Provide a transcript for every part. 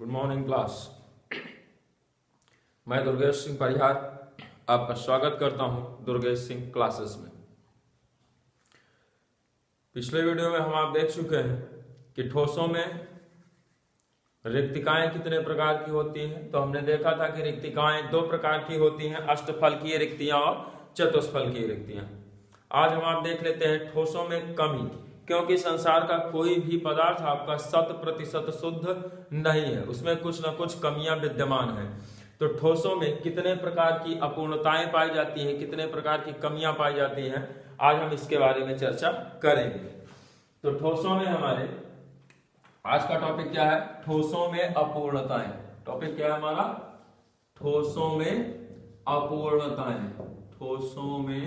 Good morning class. मैं दुर्गेश सिंह परिहार आपका स्वागत करता हूं दुर्गेश सिंह क्लासेस में। पिछले वीडियो में हम आप देख चुके हैं कि ठोसों में रिक्तिकाएं कितने प्रकार की होती हैं। तो हमने देखा था कि रिक्तिकाएं दो प्रकार की होती हैं, अष्टफलकीय रिक्तियां और चतुष्फलकीय रिक्तियां। आज हम आप देख लेते हैं ठोसों में कमी, क्योंकि संसार का कोई भी पदार्थ आपका 100% शुद्ध नहीं है, उसमें कुछ न कुछ कमियां विद्यमान हैं। तो ठोसों में कितने प्रकार की अपूर्णताएं पाई जाती हैं, कितने प्रकार की कमियां पाई जाती हैं, आज हम इसके बारे में चर्चा करेंगे। तो ठोसों में हमारे आज का टॉपिक क्या है? ठोसों में अपूर्णताएं। टॉपिक क्या है हमारा? ठोसों में अपूर्णताएं। ठोसों में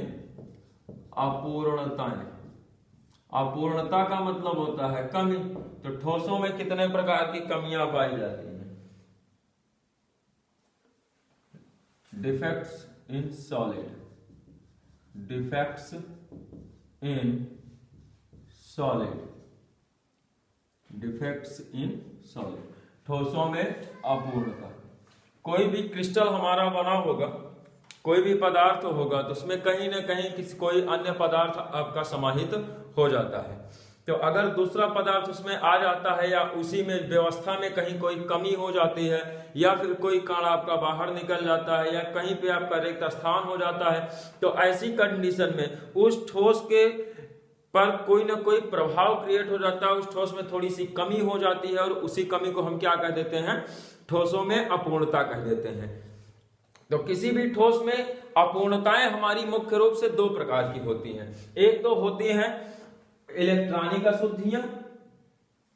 अपूर्णताएं। अपूर्णता का मतलब होता है कमी। तो ठोसों में कितने प्रकार की कमियां पाई जाती हैं? Defects in solid. Defects in solid. Defects in solid. ठोसों में अपूर्णता। कोई भी क्रिस्टल हमारा बना होगा, कोई भी पदार्थ होगा, तो उसमें कहीं ना कहीं कोई अन्य पदार्थ आपका समाहित हो जाता है। तो अगर दूसरा पदार्थ उसमें आ जाता है या उसी में व्यवस्था में कहीं कोई कमी हो जाती है या फिर कोई कण आपका बाहर निकल जाता है या कहीं पे आपका रिक्त स्थान हो जाता है, तो ऐसी कंडीशन में उस ठोस के पर कोई ना कोई प्रभाव क्रिएट हो जाता है, उस ठोस में थोड़ी सी कमी हो जाती है और उसी कमी को हम क्या कह देते हैं? ठोसों में अपूर्णता कह देते हैं। तो किसी भी ठोस में अपूर्णताएं हमारी मुख्य रूप से दो प्रकार की होती हैं। एक तो होती हैं इलेक्ट्रॉनिक अशुद्धियां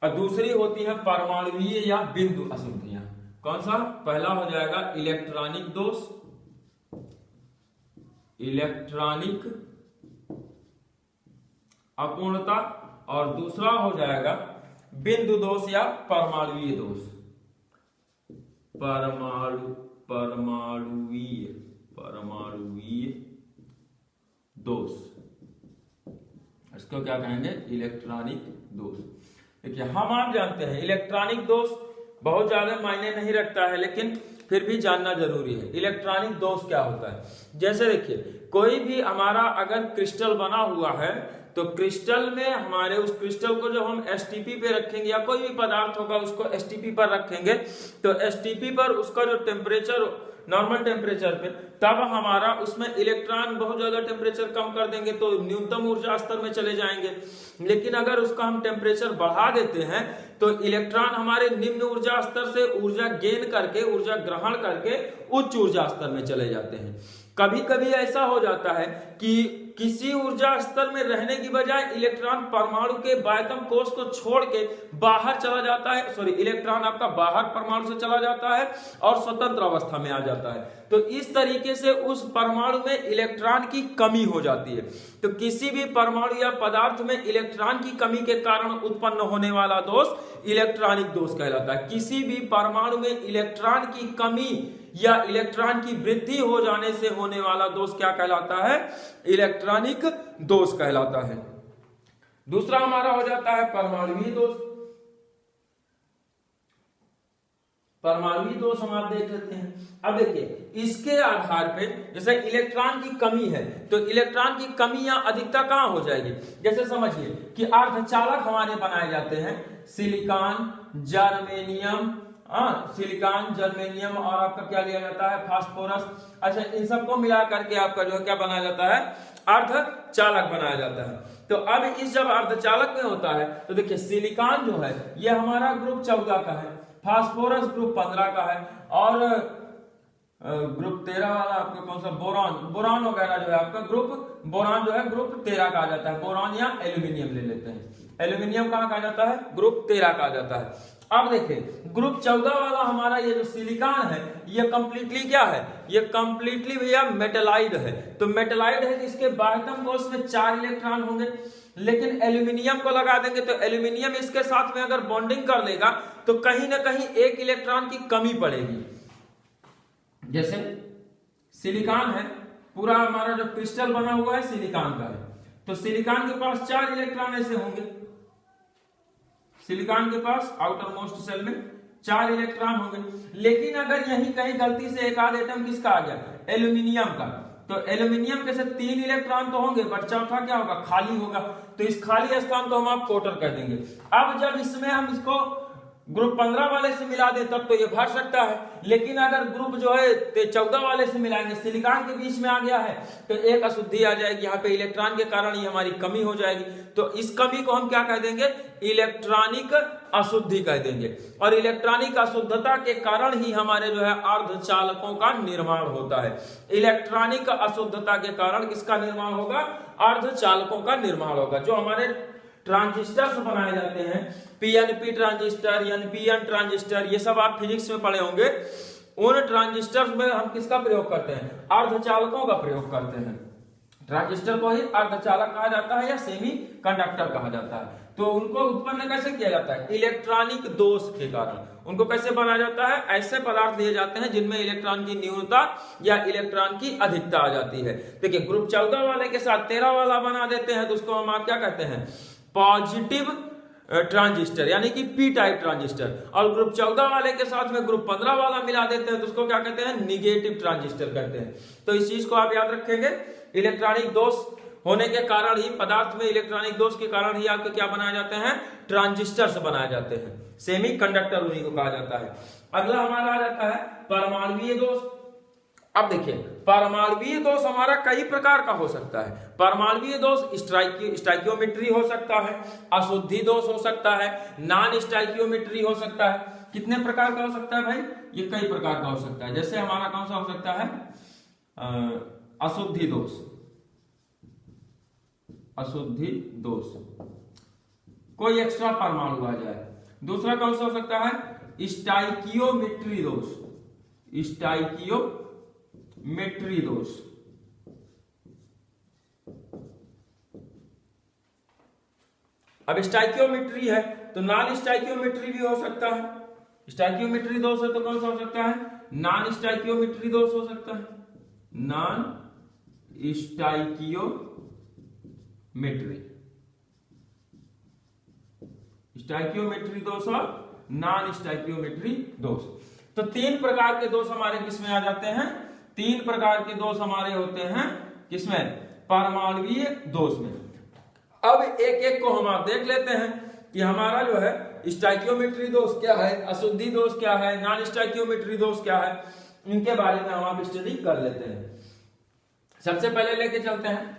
और दूसरी होती है परमाणुवीय या बिंदु अशुद्धियां। कौन सा? पहला हो जाएगा इलेक्ट्रॉनिक दोष, इलेक्ट्रॉनिक अपूर्णता, और दूसरा हो जाएगा बिंदु दोष या परमाणुवीय दोष। परमाणुवीय दोष, इसको क्या कहेंगे? इलेक्ट्रॉनिक दोष। देखिए, हम आप जानते हैं इलेक्ट्रॉनिक दोष बहुत ज्यादा मायने नहीं रखता है, लेकिन फिर भी जानना जरूरी है। इलेक्ट्रॉनिक दोष क्या होता है? जैसे देखिए, कोई भी हमारा अगर क्रिस्टल बना हुआ है तो क्रिस्टल में हमारे उस क्रिस्टल को जब हम एसटीपी पे रखेंगे या कोई भी पदार्थ होगा उसको एसटीपी पर रखेंगे, तो एसटीपी पर उसका जो टेम्परेचर नॉर्मल टेम्परेचर पे, तब हमारा उसमें इलेक्ट्रॉन बहुत ज्यादा टेम्परेचर कम कर देंगे तो न्यूनतम ऊर्जा स्तर में चले जाएंगे। लेकिन अगर उसका हम टेम्परेचर बढ़ा देते हैं तो इलेक्ट्रॉन हमारे निम्न ऊर्जा स्तर से ऊर्जा गेन करके, ऊर्जा ग्रहण करके उच्च ऊर्जा स्तर में चले जाते हैं। कभी कभी ऐसा हो जाता है कि किसी ऊर्जा स्तर में रहने की बजाय इलेक्ट्रॉन परमाणु के बाह्यतम कोश को छोड़ के बाहर चला जाता है, इलेक्ट्रॉन आपका बाहर परमाणु से चला जाता है और स्वतंत्र अवस्था में आ जाता है। तो इस तरीके से उस परमाणु में इलेक्ट्रॉन की कमी हो जाती है। तो किसी भी परमाणु या पदार्थ में इलेक्ट्रॉन की कमी के कारण उत्पन्न होने वाला दोष इलेक्ट्रॉनिक दोष कहलाता है। किसी भी परमाणु में इलेक्ट्रॉन की कमी या इलेक्ट्रॉन की वृद्धि हो जाने से होने वाला दोष क्या कहलाता है? इलेक्ट्रॉनिक दोष कहलाता है। दूसरा हमारा हो जाता है परमाणुवीय दोष। परमाणुवीय दोष हम आप देख लेते हैं। अब देखिए, इसके आधार पे जैसे इलेक्ट्रॉन की कमी है तो इलेक्ट्रॉन की कमी या अधिकता कहां हो जाएगी? जैसे समझिए कि अर्धचालक हमारे बनाए जाते हैं, सिलिकॉन, जर्मेनियम, सिलिकॉन, जर्मेनियम और आपका क्या लिया जाता है? फास्फोरस। अच्छा, इन सबको मिला करके आपका जो है क्या बनाया जाता है? अर्धचालक बनाया जाता है। तो अब इस जब अर्धचालक में होता है तो देखिए, सिलिकॉन जो है ये हमारा ग्रुप 14 का है, फास्फोरस ग्रुप 15 का है और ग्रुप 13 वाला आपका कौन सा? बोरान वगैरह जो है आपका बोरान जो है ग्रुप 13 का आ जाता है। बोरान या एल्यूमिनियम ले लेते हैं, एल्यूमिनियम कहां कहा जाता है? ग्रुप 13 का आ जाता है। अब देखिए, ग्रुप 14 वाला हमारा ये जो सिलिकॉन है ये कंप्लीटली क्या है? ये कंप्लीटली भैया मेटलाइड है। तो मेटलाइड है जिसके बाह्यतम कोश में 4 इलेक्ट्रॉन होंगे, लेकिन एल्यूमिनियम को लगा देंगे तो एल्यूमिनियम इसके साथ में अगर बॉन्डिंग कर लेगा तो कहीं ना कहीं एक इलेक्ट्रॉन की कमी पड़ेगी। जैसे सिलिकॉन है, पूरा हमारा जो क्रिस्टल बना हुआ है सिलिकॉन का है, तो सिलिकॉन के पास 4 इलेक्ट्रॉन ऐसे होंगे। सिलिकॉन के पास आउटर मोस्ट सेल में 4 इलेक्ट्रॉन होंगे। लेकिन अगर यही कहीं गलती से एक आध एटम किसका आ गया, एल्यूमिनियम का, तो एल्यूमिनियम के से 3 इलेक्ट्रॉन तो होंगे, बट चौथा क्या होगा, खाली होगा। तो इस खाली स्थान को हम आप कोटर कह देंगे। अब जब इसमें हम इसको ग्रुप 15 वाले से मिला दे तब तो ये भर सकता है, लेकिन अगर ग्रुप जो है 14 वाले से मिलाएंगे, सिलिकॉन के बीच में आ गया है, तो एक अशुद्धि आ जाएगी यहाँ पे, इलेक्ट्रॉन के कारण ये हमारी कमी हो जाएगी। तो इस कमी को हम क्या कह देंगे, इलेक्ट्रॉनिक अशुद्धि कह देंगे। और इलेक्ट्रॉनिक अशुद्धता के कारण ही हमारे जो है अर्धचालकों का निर्माण होता है। इलेक्ट्रॉनिक अशुद्धता के कारण किसका निर्माण होगा, अर्धचालकों का निर्माण होगा। जो हमारे ट्रांजिस्टर्स बनाए जाते हैं, पीएनपी ट्रांजिस्टर, एनपीएन ट्रांजिस्टर, ये सब आप फिजिक्स में पढ़े होंगे। उन ट्रांजिस्टर्स में हम किसका प्रयोग करते हैं, अर्धचालकों का प्रयोग करते हैं। ट्रांजिस्टर को ही अर्धचालक कहा जाता है या सेमी कंडक्टर कहा जाता है। तो उनको उत्पन्न कैसे किया जाता है, इलेक्ट्रॉनिक दोष के कारण। उनको कैसे बनाया जाता है, ऐसे पदार्थ दिए जाते हैं जिनमें इलेक्ट्रॉन की न्यूनता या इलेक्ट्रॉन की अधिकता आ जाती है। देखिए ग्रुप 14 वाले के साथ 13 वाला बना देते हैं, तो उसको हम आप क्या कहते हैं, पॉजिटिव ट्रांजिस्टर, यानी कि पी टाइप ट्रांजिस्टर। और ग्रुप 14 वाले के साथ में ग्रुप 15 वाला मिला देते हैं, तो उसको क्या कहते हैं, निगेटिव ट्रांजिस्टर कहते हैं। तो इस चीज को आप याद रखेंगे। इलेक्ट्रॉनिक दोष होने के कारण ही, पदार्थ में इलेक्ट्रॉनिक दोष के कारण ही आपके क्या बनाए जाते हैं, ट्रांजिस्टर्स बनाए जाते हैं। सेमी कंडक्टर उन्हीं को कहा जाता है। अगला हमारा आ जाता है परमाणुवीय दोष। अब देखिए परमाणुवीय दोष हमारा कई प्रकार का हो सकता है। परमाणुवीय दोष स्टाइकियोमेट्री हो सकता है, अशुद्धि दोष हो सकता है, नॉन स्टाइकियोमेट्री हो सकता है। कितने प्रकार का हो सकता है भाई, ये कई प्रकार का हो सकता है। जैसे हमारा कौन सा हो सकता है, अशुद्धि दोष, अशुद्धि दोष, कोई एक्स्ट्रा परमाणु आ जाए। दूसरा कौन सा हो सकता है, स्टाइकियोमेट्री दोष, स्टाइकियोमेट्री दोष। अब स्टाइकियोमेट्री है तो नॉन स्टाइकियोमेट्री भी हो सकता है। स्टाइकियोमेट्री दोष है तो कौन सा हो सकता है, नॉन स्टाइकियोमेट्री दोष हो सकता है, नॉन स्टाइकियोमेट्री, स्टाइकियोमेट्री दोष और नॉन स्टाइकियोमेट्री दोष। तो 3 प्रकार के दोष हमारे किसमें आ जाते हैं, 3 प्रकार के दोष हमारे होते हैं किसमें, परमाणुवीय दोष में। अब एक एक को हम आप देख लेते हैं कि हमारा जो है स्टाइकियोमेट्री दोष क्या है, अशुद्धि दोष क्या है, नॉन स्टाइकियोमेट्री दोष क्या है, इनके बारे में हम आप स्टडी कर लेते हैं। सबसे पहले लेके चलते हैं,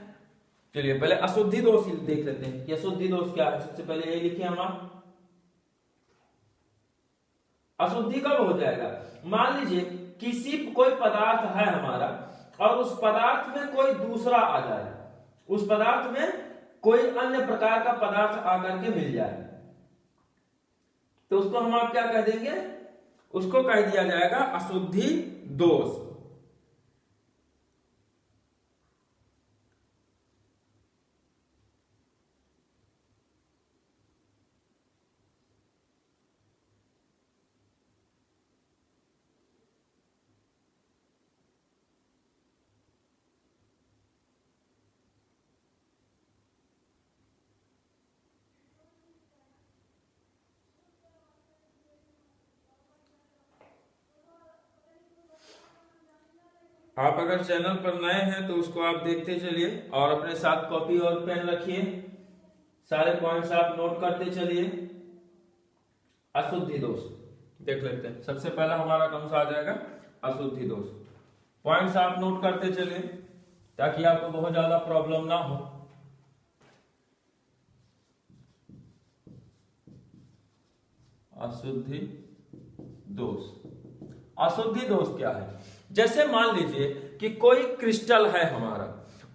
चलिए पहले अशुद्धि दोष देख लेते हैं कि अशुद्धि दोष क्या है। सबसे पहले ये लिखिए हम आप, अशुद्धि कब हो जाएगा, मान लीजिए किसी कोई पदार्थ है हमारा और उस पदार्थ में कोई दूसरा आ जाए, उस पदार्थ में कोई अन्य प्रकार का पदार्थ आकर के मिल जाए, तो उसको हम आप क्या कह देंगे, उसको कह दिया जाएगा अशुद्धि दोष। आप अगर चैनल पर नए हैं तो उसको आप देखते चलिए और अपने साथ कॉपी और पेन रखिए, सारे पॉइंट्स आप नोट करते चलिए। अशुद्धि दोष देख लेते हैं। सबसे पहला हमारा कौन सा आ जाएगा, अशुद्धि दोष। पॉइंट्स आप नोट करते चलिए ताकि आपको बहुत ज्यादा प्रॉब्लम ना हो। अशुद्धि दोष, अशुद्धि दोष क्या है, जैसे मान लीजिए कि कोई क्रिस्टल है हमारा,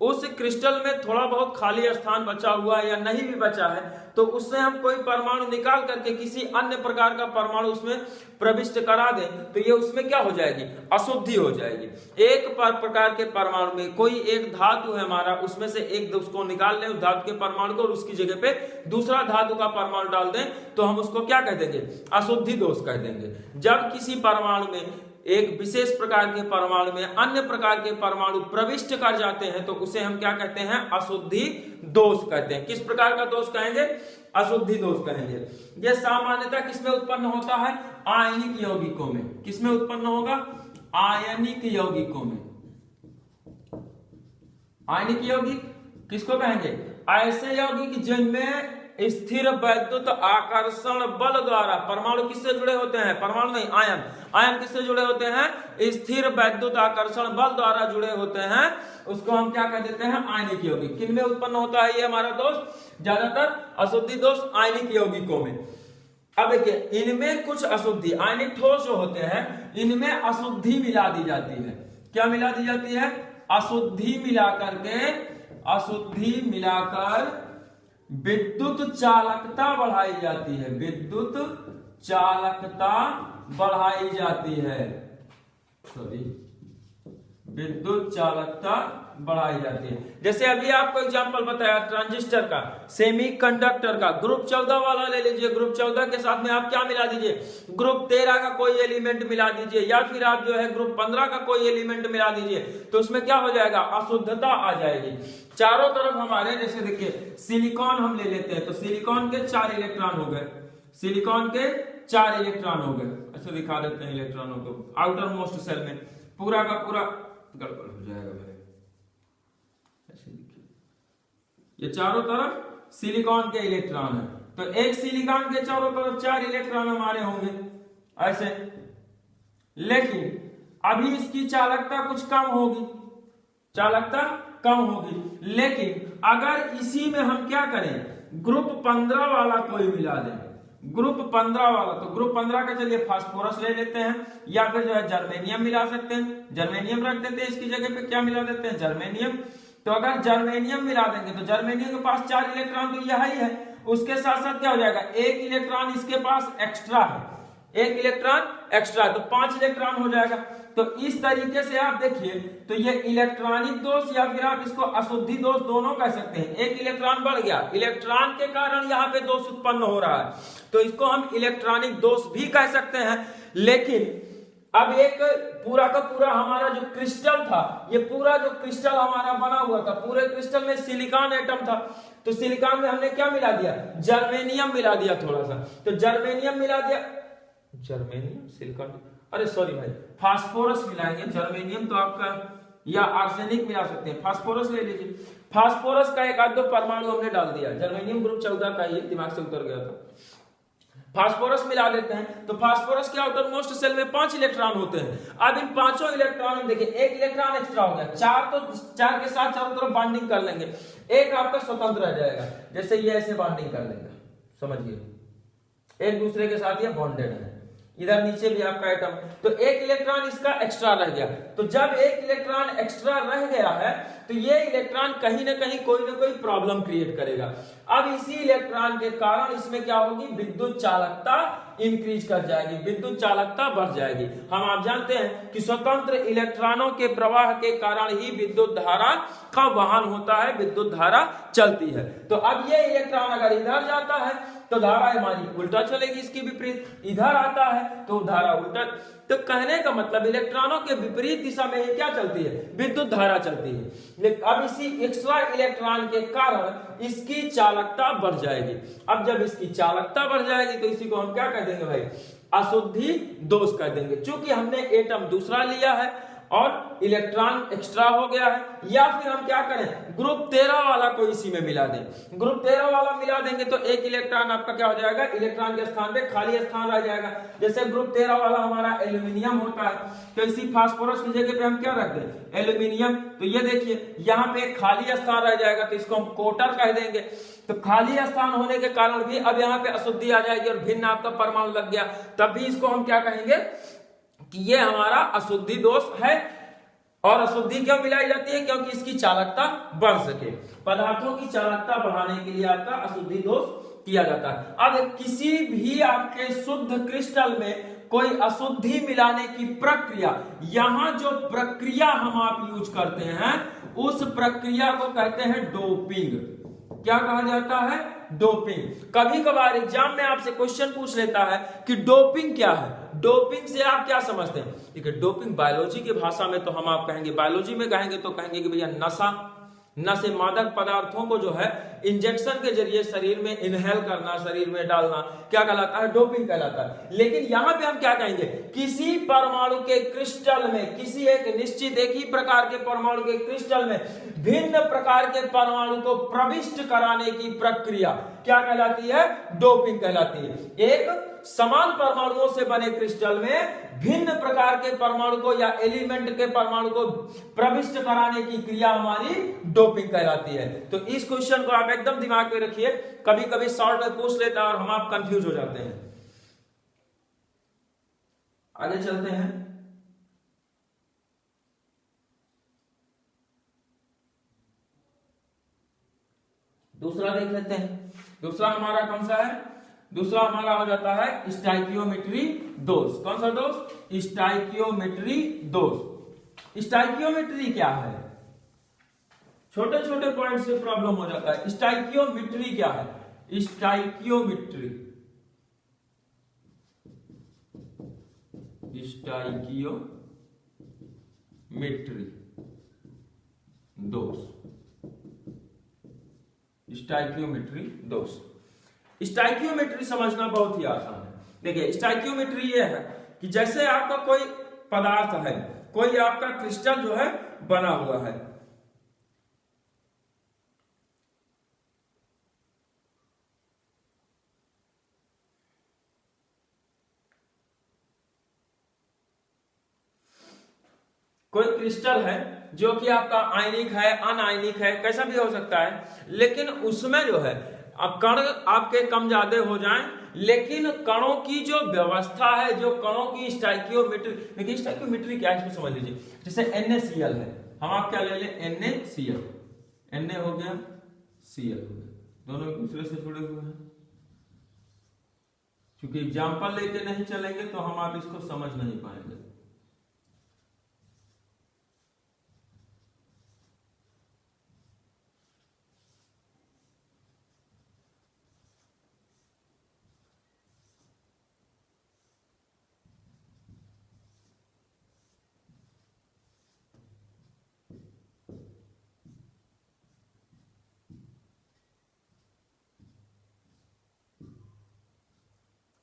उस क्रिस्टल में थोड़ा बहुत खाली स्थान बचा हुआ है या नहीं भी बचा है, तो उससे हम कोई परमाणु निकाल करके किसी अन्य प्रकार का परमाणु उसमें प्रविष्ट करा दें, तो ये उसमें क्या हो जाएगी, अशुद्धि हो जाएगी। एक प्रकार के परमाणु में कोई एक धातु है हमारा, उसमें से एक उसको निकाल लें उस धातु के परमाणु को और उसकी जगह पे दूसरा धातु का परमाणु डाल दें, तो हम उसको क्या कह देंगे, अशुद्धि दोष कह देंगे। जब किसी परमाणु में एक विशेष प्रकार के परमाणु में अन्य प्रकार के परमाणु प्रविष्ट कर जाते हैं, तो उसे हम क्या कहते हैं, अशुद्धि दोष कहते हैं। किस प्रकार का दोष कहेंगे, अशुद्धि दोष कहेंगे। यह सामान्यतः किसमें उत्पन्न होता है, आयनिक यौगिकों में। किसमें उत्पन्न होगा? आयनिक यौगिकों में। आयनिक यौगिक किसको कहेंगे? ऐसे यौगिक जिनमें स्थिर वैद्युत आकर्षण बल द्वारा, परमाणु किससे जुड़े होते हैं? परमाणु नहीं, आयन। आयन किससे जुड़े होते हैं? स्थिर वैद्युत आकर्षण बल द्वारा जुड़े होते हैं, उसको हम क्या कह देते हैं? आयनिक यौगिक। किनमें उत्पन्न होता है ये हमारा दोस्त? ज्यादातर अशुद्धि दोष आयनिक यौगिकों में। अब देखिए, इनमें कुछ अशुद्धि, आयनिक ठोस जो होते हैं इनमें अशुद्धि मिला दी जाती है। क्या मिला दी जाती है? अशुद्धि मिलाकर विद्युत चालकता बढ़ाई जाती है। विद्युत चालकता बढ़ाई जाती है, विद्युत चालकता बढ़ाई जाती है। जैसे अभी आपको एग्जांपल बताया ट्रांजिस्टर का, सेमीकंडक्टर का। ग्रुप 14 वाला ले लीजिए, ग्रुप 14 के साथ में आप क्या मिला दीजिए? ग्रुप 13 का कोई एलिमेंट मिला दीजिए, या फिर आप जो है ग्रुप 15 का कोई एलिमेंट मिला दीजिए, तो उसमें क्या हो जाएगा? अशुद्धता आ जाएगी। चारों तरफ हमारे, जैसे देखिए सिलिकॉन हम ले लेते हैं, तो सिलिकॉन के 4 इलेक्ट्रॉन हो गए, सिलिकॉन के 4 इलेक्ट्रॉन हो गए। ऐसे दिखा देते हैं इलेक्ट्रॉनों को आउटर मोस्ट सेल में, पूरा का पूरा गड़बड़ हो जाएगा भाई। ऐसे देखिए, ये चारों तरफ सिलिकॉन के इलेक्ट्रॉन है, तो एक सिलिकॉन के चारों तरफ 4 इलेक्ट्रॉन हमारे होंगे ऐसे। लेकिन अभी इसकी चालकता कुछ कम होगी, चालकता कम होगी। लेकिन अगर इसी में हम क्या करें? ग्रुप 15 वाला कोई मिला दें, ग्रुप 15 वाला, तो ग्रुप 15 का चलिए फास्फोरस ले लेते हैं, या फिर जो है जर्मेनियम मिला सकते हैं, जर्मेनियम रख देते हैं इसकी जगह पे। क्या मिला देते हैं? जर्मेनियम। तो अगर जर्मेनियम मिला देंगे तो जर्मेनियम के पास 4 इलेक्ट्रॉन तो यह ही है, उसके साथ साथ क्या हो जाएगा? 1 इलेक्ट्रॉन इसके पास एक्स्ट्रा है, 1 इलेक्ट्रॉन एक्स्ट्रा, तो 5 इलेक्ट्रॉन हो जाएगा। तो इस तरीके से आप देखिए, तो ये इलेक्ट्रॉनिक दोष या फिर आप इसको अशुद्धि दोष दोनों कह सकते हैं। 1 इलेक्ट्रॉन बढ़ गया, इलेक्ट्रॉन के कारण यहाँ पे दोष उत्पन्न हो रहा है, तो इसको हम इलेक्ट्रॉनिक दोष भी कह सकते हैं। लेकिन अब एक पूरा का पूरा हमारा जो क्रिस्टल था, ये पूरा जो क्रिस्टल हमारा बना हुआ था, पूरे क्रिस्टल में सिलिकॉन एटम था, तो सिलिकॉन में हमने क्या मिला दिया? जर्मेनियम मिला दिया थोड़ा सा। तो जर्मेनियम मिला दिया, जर्मेनियम सिलिकॉन, अरे सॉरी भाई, फास्फोरस मिलाएंगे। जर्मेनियम तो आपका, या आर्सेनिक मिला सकते हैं, फास्फोरस ले लीजिए। फास्फोरस का एक आध दो परमाणु हमने डाल दिया, जर्मेनियम ग्रुप 14 का, ये दिमाग से उतर गया था। फास्फोरस मिला लेते हैं, तो फास्फोरस के आउटर मोस्ट सेल में 5 इलेक्ट्रॉन होते हैं। अब इन 5 इलेक्ट्रॉन में देखिए 1 इलेक्ट्रॉन एक्स्ट्रा हो गया, 4 तो 4 के साथ चारों तरफ बॉन्डिंग कर लेंगे, एक आपका स्वतंत्र रह जाएगा। जैसे ये ऐसे बॉन्डिंग कर लेंगे, समझिए एक दूसरे के साथ ये बॉन्डेड है। इधर नीचे भी आपका एटम, तो 1 इलेक्ट्रॉन इसका एक्स्ट्रा रह गया। तो जब 1 इलेक्ट्रॉन एक्स्ट्रा रह गया है, तो ये इलेक्ट्रॉन कहीं ना कहीं कोई ना कोई प्रॉब्लम क्रिएट करेगा। अब इसी इलेक्ट्रॉन के कारण इसमें क्या होगी? विद्युत चालकता इंक्रीज कर जाएगी, विद्युत चालकता बढ़ जाएगी। आप जानते हैं कि स्वतंत्र इलेक्ट्रॉनों के प्रवाह के कारण ही विद्युत धारा का वहन होता है, विद्युत धारा चलती है। तो अब ये इलेक्ट्रॉन अगर इधर जाता है तो धारा हमारी उल्टा चलेगी, इसकी विपरीत। इधर आता है तो धारा उल्टा। तो कहने का मतलब इलेक्ट्रॉनों के विपरीत दिशा में ही क्या चलती है? विद्युत धारा चलती है। लेकिन अब इसी एक्स्ट्रा इलेक्ट्रॉन के कारण इसकी चालकता बढ़ जाएगी। अब जब इसकी चालकता बढ़ जाएगी तो इसी को हम क्या कह देंगे भाई? अशुद्धि दोष कह देंगे। चूंकि हमने एटम दूसरा लिया है और इलेक्ट्रॉन एक्स्ट्रा हो गया है, या फिर हम क्या करें? ग्रुप 13 वाला को इसी में मिला दें। ग्रुप 13 वाला मिला देंगे तो 1 इलेक्ट्रॉन आपका क्या हो जाएगा? इलेक्ट्रॉन के स्थान पे खाली स्थान रह जाएगा। जैसे ग्रुप 13 वाला हमारा एल्यूमिनियम होता है, तो इसी फास्फोरस की जगह पे हम क्या रख दें? एल्यूमिनियम। तो ये देखिए यहाँ पे खाली स्थान रह जाएगा, तो इसको हम कोटर कह देंगे। तो खाली स्थान होने के कारण भी अब यहाँ पे अशुद्धि आ जाएगी और भिन्न आपका परमाणु लग गया, तब भी इसको हम क्या कहेंगे? कि ये हमारा अशुद्धि दोष है। और अशुद्धि क्यों मिलाई जाती है? क्योंकि इसकी चालकता बढ़ सके। पदार्थों की चालकता बढ़ाने के लिए आपका अशुद्धि दोष किया जाता है। अब किसी भी आपके शुद्ध क्रिस्टल में कोई अशुद्धि मिलाने की प्रक्रिया, यहां जो प्रक्रिया हम आप यूज करते हैं उस प्रक्रिया को कहते हैं डोपिंग। क्या कहा जाता है? डोपिंग। कभी कभार एग्जाम में आपसे क्वेश्चन पूछ लेता है कि डोपिंग क्या है। डोपिंग से आप क्या समझते हैं? ठीक है, डोपिंग बायोलॉजी की भाषा में तो हम आप कहेंगे, बायोलॉजी में कहेंगे तो कहेंगे कि भैया नशा, नशे मादक पदार्थों को जो है इंजेक्शन के जरिए शरीर में इनहेल करना, शरीर में डालना, क्या कहलाता है? डोपिंग कहलाता है। लेकिन यहां पे हम क्या कहेंगे? किसी परमाणु के क्रिस्टल में, किसी एक निश्चित एक ही प्रकार के परमाणु के क्रिस्टल में भिन्न प्रकार के परमाणु को प्रविष्ट कराने की प्रक्रिया क्या कहलाती है? डोपिंग कहलाती है। एक समान परमाणुओं से बने क्रिस्टल में भिन्न प्रकार के परमाणु को या एलिमेंट के परमाणु को प्रविष्ट कराने की क्रिया हमारी डोपिंग कहलाती है। तो इस क्वेश्चन को आप एकदम दिमाग में रखिए, कभी कभी शॉर्ट में पूछ लेता है और हम आप कंफ्यूज हो जाते हैं। आगे चलते हैं। दूसरा देख लेते हैं। दूसरा हमारा कौन सा है? दूसरा हमारा हो जाता है स्टाइकियोमेट्री दोष। कौन सा दोष? स्टाइकियोमेट्री दोष। स्टाइकियोमेट्री क्या है? छोटे छोटे पॉइंट से प्रॉब्लम हो जाता है। स्टाइकियोमेट्री क्या है? स्टाइकियोमेट्री, स्टाइकियोमेट्री दोष, स्टाइकियोमेट्री दोष। स्टाइकियोमेट्री समझना बहुत ही आसान है। देखिए स्टाइकियोमेट्री ये है कि जैसे आपका कोई पदार्थ है, कोई आपका क्रिस्टल जो है बना हुआ है, कोई क्रिस्टल है जो कि आपका आयनिक है, अनआयनिक है, कैसा भी हो सकता है, लेकिन उसमें जो है अब कण आपके कम ज्यादा हो जाएं, लेकिन कणों की जो व्यवस्था है, जो कणों की स्टाइकियोमेट्री, देखिए स्टाइकियोमेट्री क्या है इसको समझ लीजिए। जैसे NaCl है, हम आप क्या ले लें? NaCl, Na हो गया, Cl हो गया, दोनों एक दूसरे से जुड़े हुए हैं। क्योंकि एग्जाम्पल लेके नहीं चलेंगे तो हम आप इसको समझ नहीं पाएंगे।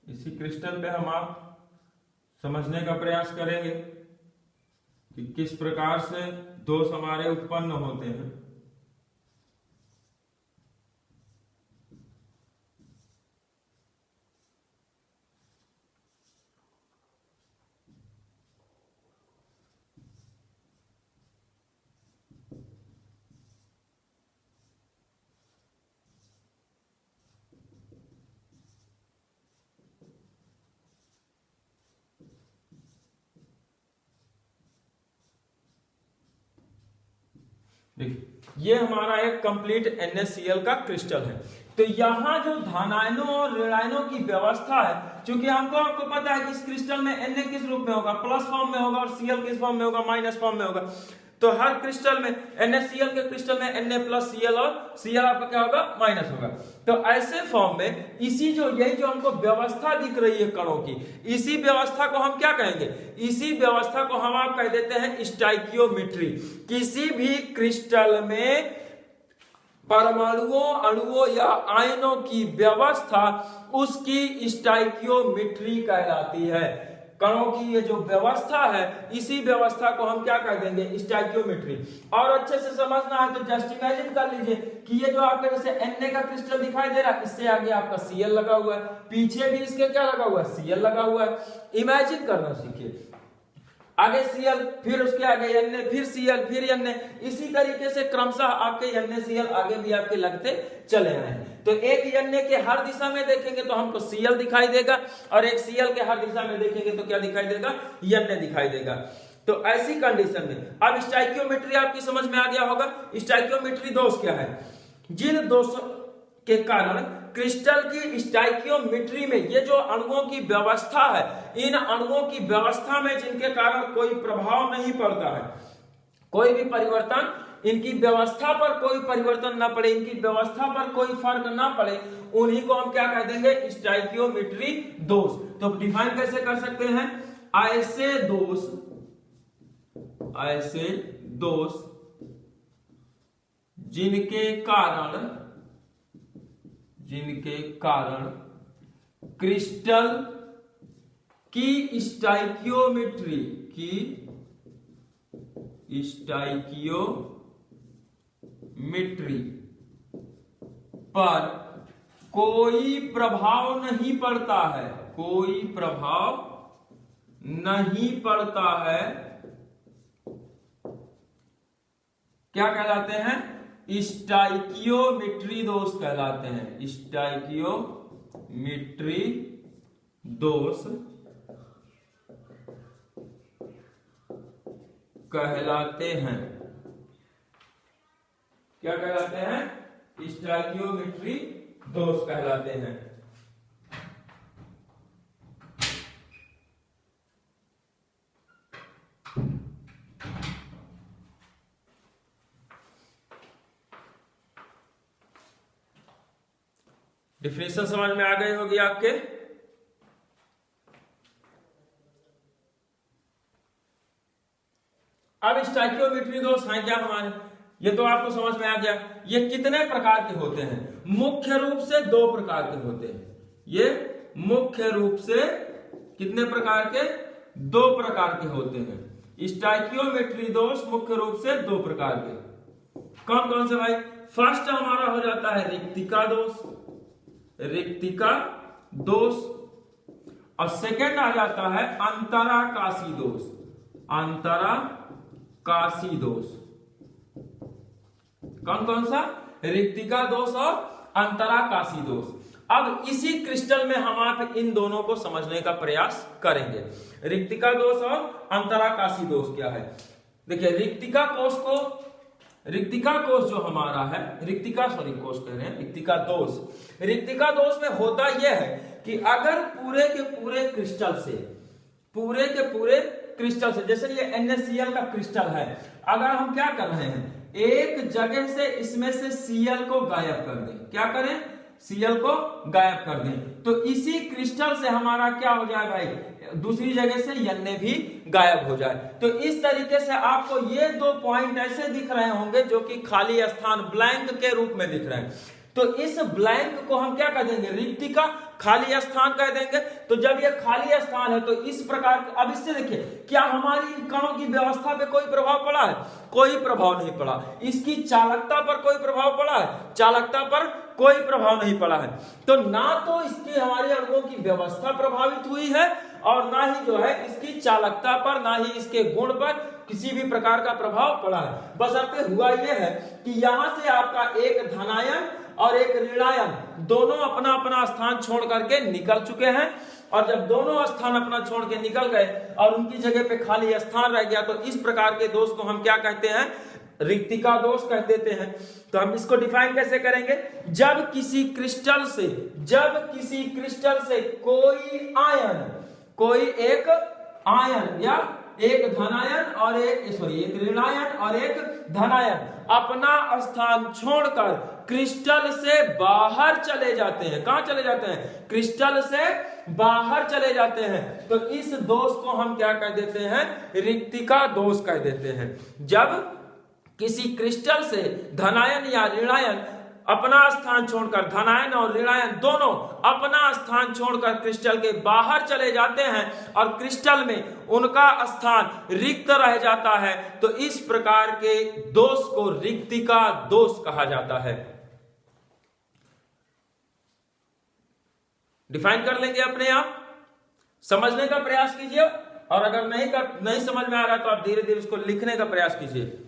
इसी क्रिस्टल पे हम आप समझने का प्रयास करेंगे कि किस प्रकार से दोष हमारे उत्पन्न होते हैं। देखिए ये हमारा एक कंप्लीट NaCl का क्रिस्टल है। तो यहां जो धनायनों और ऋणायनों की व्यवस्था है, क्योंकि आपको पता है कि इस क्रिस्टल में Na किस रूप में होगा? प्लस फॉर्म में होगा, और Cl किस फॉर्म में होगा? माइनस फॉर्म में होगा। तो हर क्रिस्टल में NaCl के क्रिस्टल में Na प्लस Cl और Cl आपका क्या होगा? माइनस होगा। तो ऐसे फॉर्म में यही जो हमको व्यवस्था दिख रही है कणों की, इसी व्यवस्था को हम क्या कहेंगे? इसी व्यवस्था को हम आप कह देते हैं स्टाइकियोमेट्री। किसी भी क्रिस्टल में परमाणुओं, अणुओं या आयनों की व्यवस्था उसकी स्टाइकियोमेट्री कहलाती है। कणों की ये जो व्यवस्था है, इसी व्यवस्था को हम क्या कह देंगे? स्टाइकियोमेट्री। और अच्छे से समझना है तो जस्ट इमेजिन कर लीजिए कि ये जो आपके जैसे Na का क्रिस्टल दिखाई दे रहा है, इससे आगे आपका Cl लगा हुआ है, पीछे भी इसके क्या लगा हुआ है? Cl लगा हुआ है। इमेजिन करना सीखिए। आगे Cl, फिर उसके आगे Na, फिर Cl, फिर Na, इसी तरीके से क्रमशः आपके NaCl आगे भी आपके लगते चले आए हैं। तो एक Na के हर दिशा में देखेंगे तो हमको Cl दिखाई देगा, और एक Cl के हर दिशा में देखेंगे तो क्या दिखाई देगा? Na दिखाई देगा। तो ऐसी कंडीशन में अब स्टाइकियोमेट्री आपकी समझ में आ गया होगा। स्टाइकियोमेट्री दोष क्या है? जिन दोषों के कारण क्रिस्टल की स्टाइकियोमेट्री में ये जो अणुओं की व्यवस्था है, इन अणुओं की व्यवस्था में जिनके कारण कोई प्रभाव नहीं पड़ता है, कोई भी परिवर्तन, इनकी व्यवस्था पर कोई परिवर्तन ना पड़े, इनकी व्यवस्था पर कोई फर्क ना पड़े, उन्हीं को हम क्या कह देंगे? स्टाइकियोमेट्री दोष। तो डिफाइन कैसे कर सकते हैं? ऐसे दोष जिनके कारण क्रिस्टल की स्टाइकियोमेट्री पर कोई प्रभाव नहीं पड़ता है, क्या कहलाते हैं? स्टाइकियोमेट्री दोष कहलाते हैं। स्टाइकियोमेट्री दोष कहलाते हैं। क्या कहलाते हैं? स्टाइकियोमेट्री दोष कहलाते हैं। डिफिनेशन समझ में आ गई होगी आपके। अब स्टाइकियोमेट्री दोष हैं क्या हमारे, ये तो आपको समझ में आ गया। ये कितने प्रकार के होते हैं? मुख्य रूप से 2 प्रकार के होते हैं। ये मुख्य रूप से कितने प्रकार के? 2 प्रकार के होते हैं। स्टाइकियोमेट्री दोष मुख्य रूप से 2 प्रकार के। कौन कौन से भाई? फर्स्ट हमारा हो जाता है रिक्तिका दोष, और सेकेंड आ जाता है अंतराकाशी दोष। कौन कौन सा? रिक्तिका दोष और अंतराकाशी दोष। अब इसी क्रिस्टल में हम आप इन दोनों को समझने का प्रयास करेंगे। रिक्तिका दोष और अंतराकाशी दोष क्या है? देखिए, रिक्तिका कोष जो हमारा है, रिक्तिका दोष में होता यह है कि अगर पूरे के पूरे क्रिस्टल से जैसे ये NaCl का क्रिस्टल है, अगर हम क्या कर रहे हैं, एक जगह से इसमें से Cl को गायब कर दें, क्या करें? Cl को गायब कर दें, तो इसी क्रिस्टल से हमारा क्या हो जाए भाई? दूसरी जगह से Na भी गायब हो जाए। तो इस तरीके से आपको ये 2 पॉइंट ऐसे दिख रहे होंगे जो कि खाली स्थान ब्लैंक के रूप में दिख रहे हैं। तो इस ब्लैंक को हम क्या कह देंगे? रिक्तिका, खाली स्थान कह देंगे। तो जब ये खाली स्थान है तो इस प्रकार, अब इससे देखिए, क्या हमारी कणों की व्यवस्था पे कोई प्रभाव पड़ा है? कोई प्रभाव नहीं पड़ा। इसकी चालकता पर कोई प्रभाव पड़ा है? चालकता पर कोई प्रभाव नहीं पड़ा है। तो ना तो इसकी हमारे अणुओं की व्यवस्था प्रभावित हुई है और ना ही जो है इसकी चालकता पर, ना ही इसके गुण पर किसी भी प्रकार का प्रभाव पड़ा है। बशर्ते हुआ यह है कि यहां से आपका एक धनायन और एक ऋणायन दोनों अपना अपना स्थान छोड़ करके निकल चुके हैं, और जब दोनों स्थान अपना छोड़ के निकल गए और उनकी जगह पे खाली स्थान रह गया, तो इस प्रकार के दोष को हम क्या कहते हैं? रिक्तिका दोष कह देते हैं। तो हम इसको डिफाइन कैसे करेंगे? जब किसी क्रिस्टल से कोई एक आयन या एक धनायन और एक ऋणायन और एक धनायन अपना स्थान छोड़कर क्रिस्टल से बाहर चले जाते हैं। कहां चले जाते हैं? क्रिस्टल से बाहर चले जाते हैं। तो इस दोष को हम क्या कह देते हैं? रिक्तिका दोष कह देते हैं। जब किसी क्रिस्टल से धनायन या ऋणायन अपना स्थान छोड़कर, धनायन और ऋणायन दोनों अपना स्थान छोड़कर क्रिस्टल के बाहर चले जाते हैं और क्रिस्टल में उनका स्थान रिक्त रह जाता है, तो इस प्रकार के दोष को रिक्तिका दोष कहा जाता है। डिफाइन कर लेंगे अपने आप, समझने का प्रयास कीजिए, और अगर नहीं समझ में आ रहा तो आप धीरे धीरे उसको लिखने का प्रयास कीजिए।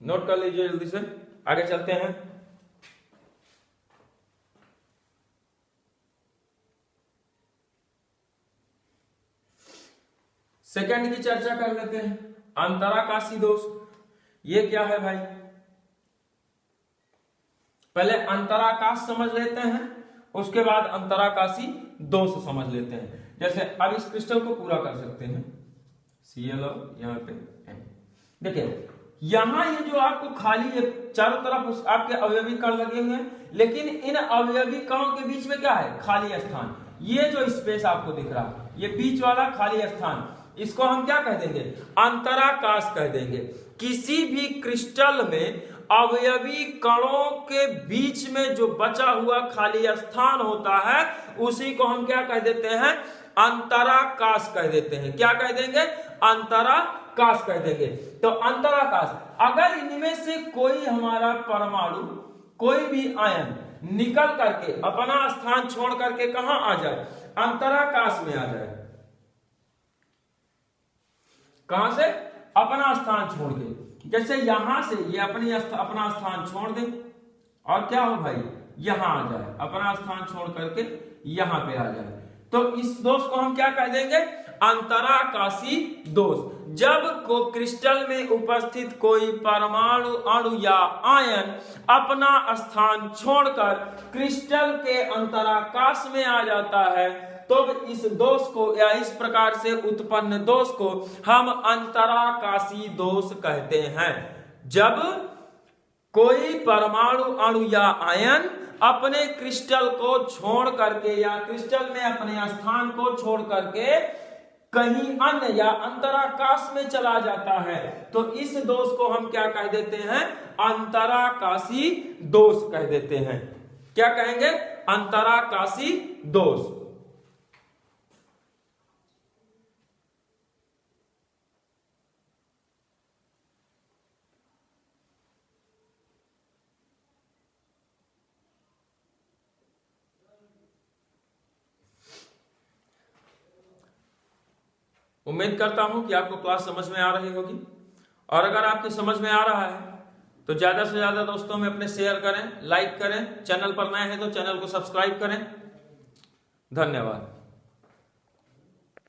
नोट कर लीजिए, जल्दी से आगे चलते हैं। सेकंड की चर्चा कर लेते हैं, अंतराकाशी दोष। ये क्या है भाई? पहले अंतराकाश समझ लेते हैं, उसके बाद अंतराकाशी दोष समझ लेते हैं। जैसे अब इस क्रिस्टल को पूरा कर सकते हैं, Cl और यहाँ पे M। देखिए, यहां ये जो आपको खाली ये चारों तरफ आपके अवयवी कण लगे हुए हैं, लेकिन इन अवयवी कणों के बीच में क्या है? खाली स्थान। ये जो स्पेस आपको दिख रहा है, ये बीच वाला खाली स्थान, इसको हम क्या कह देंगे, अंतराकाश कह देंगे। किसी भी क्रिस्टल में अवयवी कणों के बीच में जो बचा हुआ खाली स्थान होता है उसी को हम क्या कह देते हैं, अंतराकाश कह देते हैं। क्या कह देंगे, अंतराकाश कह देंगे। तो अंतराकाश, अगर इनमें से कोई हमारा परमाणु, कोई भी आयन निकल करके अपना स्थान छोड़ करके कहां आ जाए, अंतराकाश में आ जाए। कहां से, अपना स्थान छोड़ के, जैसे यहां से ये अपना स्थान छोड़ दे और क्या हो भाई, यहां आ जाए, अपना स्थान छोड़ करके यहां पे आ जाए, तो इस दोष को हम क्या कह देंगे, अंतराकाशी दोष। जब को क्रिस्टल में उपस्थित कोई परमाणु, अणु या आयन अपना स्थान छोड़कर क्रिस्टल के अंतराकाश में आ जाता है तो इस दोष को या इस प्रकार से उत्पन्न दोष को हम अंतराकाशी दोष कहते हैं। जब कोई परमाणु, अणु या आयन अपने क्रिस्टल को छोड़ करके या क्रिस्टल में अपने स्थान को छोड़ करके कहीं अन्य या अंतराकाश में चला जाता है तो इस दोष को हम क्या कह देते हैं, अंतराकाशी दोष कह देते हैं। क्या कहेंगे, अंतराकाशी दोष। उम्मीद करता हूं कि आपको क्लास समझ में आ रही होगी, और अगर आपकी समझ में आ रहा है तो ज्यादा से ज्यादा दोस्तों में अपने शेयर करें, लाइक करें, चैनल पर नए हैं तो चैनल को सब्सक्राइब करें। धन्यवाद।